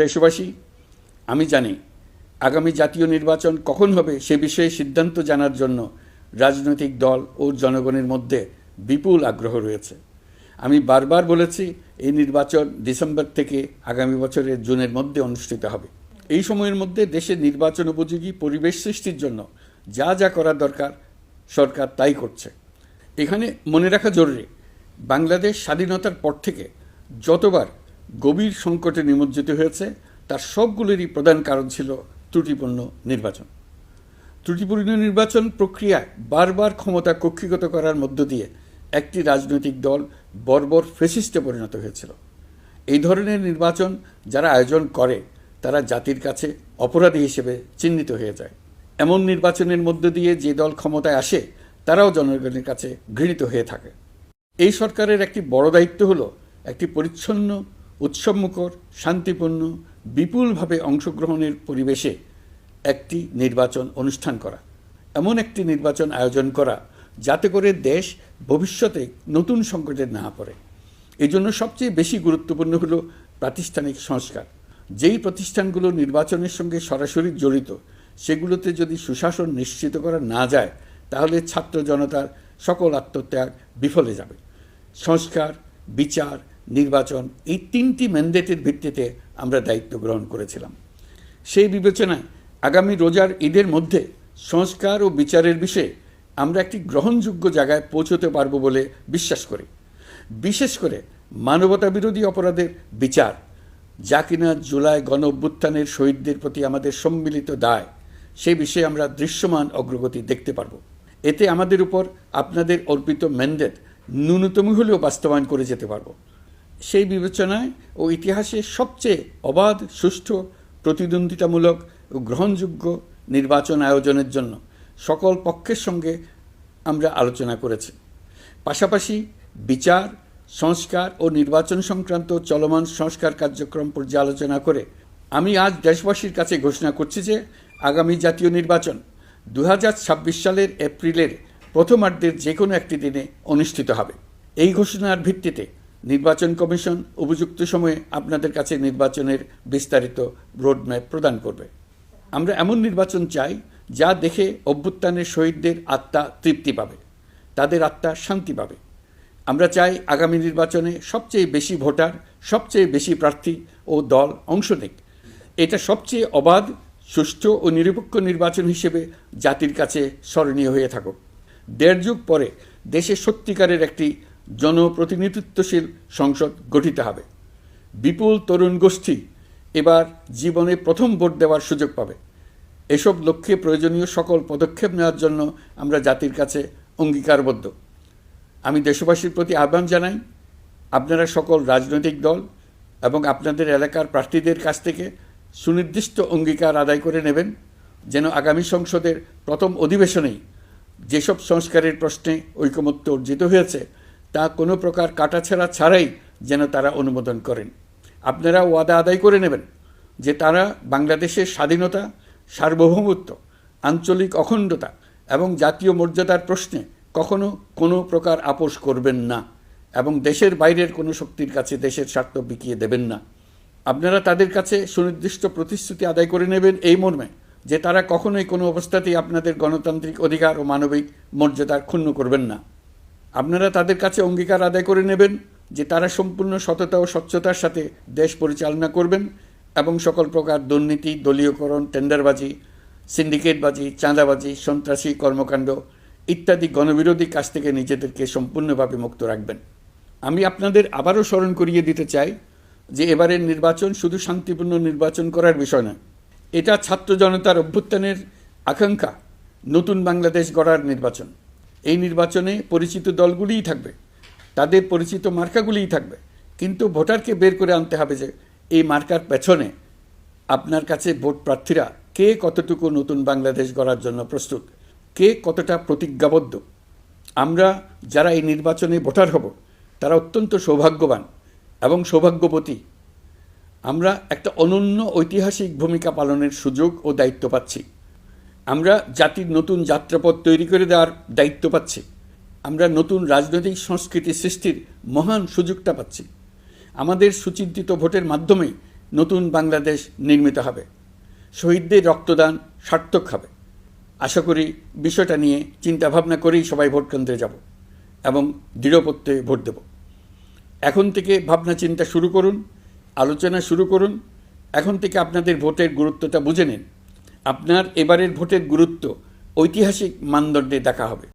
দেশবাসী, আমি জানি আগামী জাতীয় নির্বাচন কখন হবে সে বিষয়ে সিদ্ধান্ত জানার জন্য রাজনৈতিক দল ও জনগণের মধ্যে বিপুল আগ্রহ রয়েছে। আমি বারবার বলেছি এই নির্বাচন ডিসেম্বর থেকে আগামী বছরের জুনের মধ্যে অনুষ্ঠিত হবে। এই সময়ের মধ্যে দেশে নির্বাচন উপযোগী পরিবেশ সৃষ্টির জন্য যা যা করা দরকার সরকার তাই করছে। এখানে মনে রাখা জরুরি, বাংলাদেশ স্বাধীনতার পর থেকে যতবার গভীর সংকটে নিমজ্জিত হয়েছে তার সবগুলোরই প্রধান কারণ ছিল ত্রুটিপূর্ণ নির্বাচন। ত্রুটিপূর্ণ নির্বাচন প্রক্রিয়ায় বারবার ক্ষমতা কক্ষিগত করার মধ্য দিয়ে একটি রাজনৈতিক দল বর্বর ফ্যাসিস্টে পরিণত হয়েছিল। এই ধরনের নির্বাচন যারা আয়োজন করে তারা জাতির কাছে অপরাধী হিসেবে চিহ্নিত হয়ে যায়। এমন নির্বাচনের মধ্য দিয়ে যে দল ক্ষমতায় আসে তারাও জনগণের কাছে ঘৃণিত হয়ে থাকে। এই সরকারের একটি বড় দায়িত্ব হলো একটি পরিচ্ছন্ন, উৎসবমুখর, শান্তিপূর্ণ, বিপুলভাবে অংশগ্রহণের পরিবেশে একটি নির্বাচন অনুষ্ঠান করা, এমন একটি নির্বাচন আয়োজন করা যাতে করে দেশ ভবিষ্যতে নতুন সংকটে না পড়ে। এই জন্য সবচেয়ে বেশি গুরুত্বপূর্ণ হলো প্রাতিষ্ঠানিক সংস্কার। যেই প্রতিষ্ঠানগুলো নির্বাচনের সঙ্গে সরাসরি জড়িত সেগুলোতে যদি সুশাসন নিশ্চিত করা না যায় তাহলে ছাত্র জনতার সকল আত্মত্যাগ বিফলে যাবে। সংস্কার, বিচার, নির্বাচন এই তিনটি ম্যান্ডেটের ভিত্তিতে আমরা দায়িত্ব গ্রহণ করেছিলাম। সেই বিবেচনায় আগামী রোজার ঈদের মধ্যে সংস্কার ও বিচারের বিষয়ে আমরা একটি গ্রহণযোগ্য জায়গায় পৌঁছতে পারব বলে বিশ্বাস করি। বিশেষ করে মানবতা বিরোধী অপরাধের বিচার, যা কিনা জুলাই গণ অভ্যুত্থানের শহীদদের প্রতি আমাদের সম্মিলিত দায়, সেই বিষয়ে আমরা দৃশ্যমান অগ্রগতি দেখতে পারব। এতে আমাদের উপর আপনাদের অর্পিত ম্যান্ডেট ন্যূনতম হলেও বাস্তবায়ন করে যেতে পারব। সেই বিবেচনায় ও ইতিহাসে সবচেয়ে অবাধ, সুষ্ঠু, প্রতিদ্বন্দ্বিতামূলক ও গ্রহণযোগ্য নির্বাচন আয়োজনের জন্য সকল পক্ষের সঙ্গে আমরা আলোচনা করেছি। পাশাপাশি বিচার, সংস্কার ও নির্বাচন সংক্রান্ত চলমান সংস্কার কার্যক্রম পর্যালোচনা করে আমি আজ দেশবাসীর কাছে ঘোষণা করছি যে আগামী জাতীয় নির্বাচন 2026 সালের এপ্রিলের প্রথমার্ধের যে কোনো একটি দিনে অনুষ্ঠিত হবে। এই ঘোষণার ভিত্তিতে নির্বাচন কমিশন উপযুক্ত সময়ে আপনাদের কাছে নির্বাচনের বিস্তারিত রোডম্যাপ প্রদান করবে। আমরা এমন নির্বাচন চাই যা দেখে অভ্যুত্থানের শহীদদের আত্মা তৃপ্তি পাবে, তাদের আত্মা শান্তি পাবে। আমরা চাই আগামী নির্বাচনে সবচেয়ে বেশি ভোটার, সবচেয়ে বেশি প্রার্থী ও দল অংশ নেক। এটা সবচেয়ে অবাধ, সুষ্ঠু ও নিরপেক্ষ নির্বাচন হিসেবে জাতির কাছে স্মরণীয় হয়ে থাকুক। 1.5 যুগ পরে দেশে সত্যিকারের একটি জনপ্রতিনিধিত্বশীল সংসদ গঠিত হবে। বিপুল তরুণ গোষ্ঠী এবার জীবনে প্রথম ভোট দেওয়ার সুযোগ পাবে। এসব লক্ষ্যে প্রয়োজনীয় সকল পদক্ষেপ নেওয়ার জন্য আমরা জাতির কাছে অঙ্গীকারবদ্ধ। আমি দেশবাসীর প্রতি আহ্বান জানাই, আপনারা সকল রাজনৈতিক দল এবং আপনাদের এলাকার প্রার্থীদের কাছ থেকে সুনির্দিষ্ট অঙ্গীকার আদায় করে নেবেন যেন আগামী সংসদের প্রথম অধিবেশনেই যেসব সংস্কারের প্রশ্নে ঐকমত্য অর্জিত হয়েছে তা কোনো প্রকার কাটাছেঁড়া ছাড়াই যেন তারা অনুমোদন করেন। আপনারা ওয়াদা আদায় করে নেবেন যে তারা বাংলাদেশের স্বাধীনতা, সার্বভৌমত্ব, আঞ্চলিক অখণ্ডতা এবং জাতীয় মর্যাদার প্রশ্নে কখনো কোনো প্রকার আপোষ করবেন না এবং দেশের বাইরের কোনো শক্তির কাছে দেশের স্বার্থ বিকিয়ে দেবেন না। আপনারা তাদের কাছে সুনির্দিষ্ট প্রতিশ্রুতি আদায় করে নেবেন এই মর্মে যে তারা কখনোই কোনো অবস্থাতেই আপনাদের গণতান্ত্রিক অধিকার ও মানবিক মর্যাদার ক্ষুণ্ণ করবেন না। আপনারা তাদের কাছে অঙ্গীকার আদায় করে নেবেন যে তারা সম্পূর্ণ সততা ও স্বচ্ছতার সাথে দেশ পরিচালনা করবেন এবং সকল প্রকার দুর্নীতি, দলীয়করণ, টেন্ডারবাজি, সিন্ডিকেটবাজি, চাঁদাবাজি, সন্ত্রাসী কর্মকাণ্ড ইত্যাদি গণবিরোধী কাজ থেকে নিজেদেরকে সম্পূর্ণভাবে মুক্ত রাখবেন। আমি আপনাদের আবারও স্মরণ করিয়ে দিতে চাই যে এবারের নির্বাচন শুধু শান্তিপূর্ণ নির্বাচন করার বিষয় নয়, এটা ছাত্র জনতার অভ্যুত্থানের আকাঙ্ক্ষা নতুন বাংলাদেশ গড়ার নির্বাচন। এই নির্বাচনে পরিচিত দলগুলিই থাকবে, তাদের পরিচিত মার্কাগুলিই থাকবে, কিন্তু ভোটারকে বের করে আনতে হবে যে এই মার্কার পেছনে আপনার কাছে ভোট প্রার্থীরা কে কতটুকু নতুন বাংলাদেশ গড়ার জন্য প্রস্তুত, কে কতটা প্রতিজ্ঞাবদ্ধ। আমরা যারা এই নির্বাচনে ভোটার হব তারা অত্যন্ত সৌভাগ্যবান এবং সৌভাগ্যবতী। আমরা একটা অনন্য ঐতিহাসিক ভূমিকা পালনের সুযোগ ও দায়িত্ব পাচ্ছি। আমরা জাতির নতুন যাত্রাপথ তৈরি করে দেওয়ার দায়িত্ব পাচ্ছি। আমরা নতুন রাজনৈতিক সংস্কৃতি সৃষ্টির মহান সুযোগটা পাচ্ছি। আমাদের সুচিন্তিত ভোটের মাধ্যমে নতুন বাংলাদেশ নির্মিত হবে। শহীদদের রক্তদান সার্থক হবে। আশা করি বিষয়টা নিয়ে চিন্তাভাবনা করেই সবাই ভোট কেন্দ্রে যাব এবং দৃঢ়প্রত্যয়ে ভোট দেব। এখন থেকে ভাবনা চিন্তা শুরু করুন, আলোচনা শুরু করুন। এখন থেকে আপনাদের ভোটের গুরুত্বটা বুঝে নিন। আপনার এবারের ভোটের গুরুত্ব ঐতিহাসিক মানদণ্ডে দেখা হবে।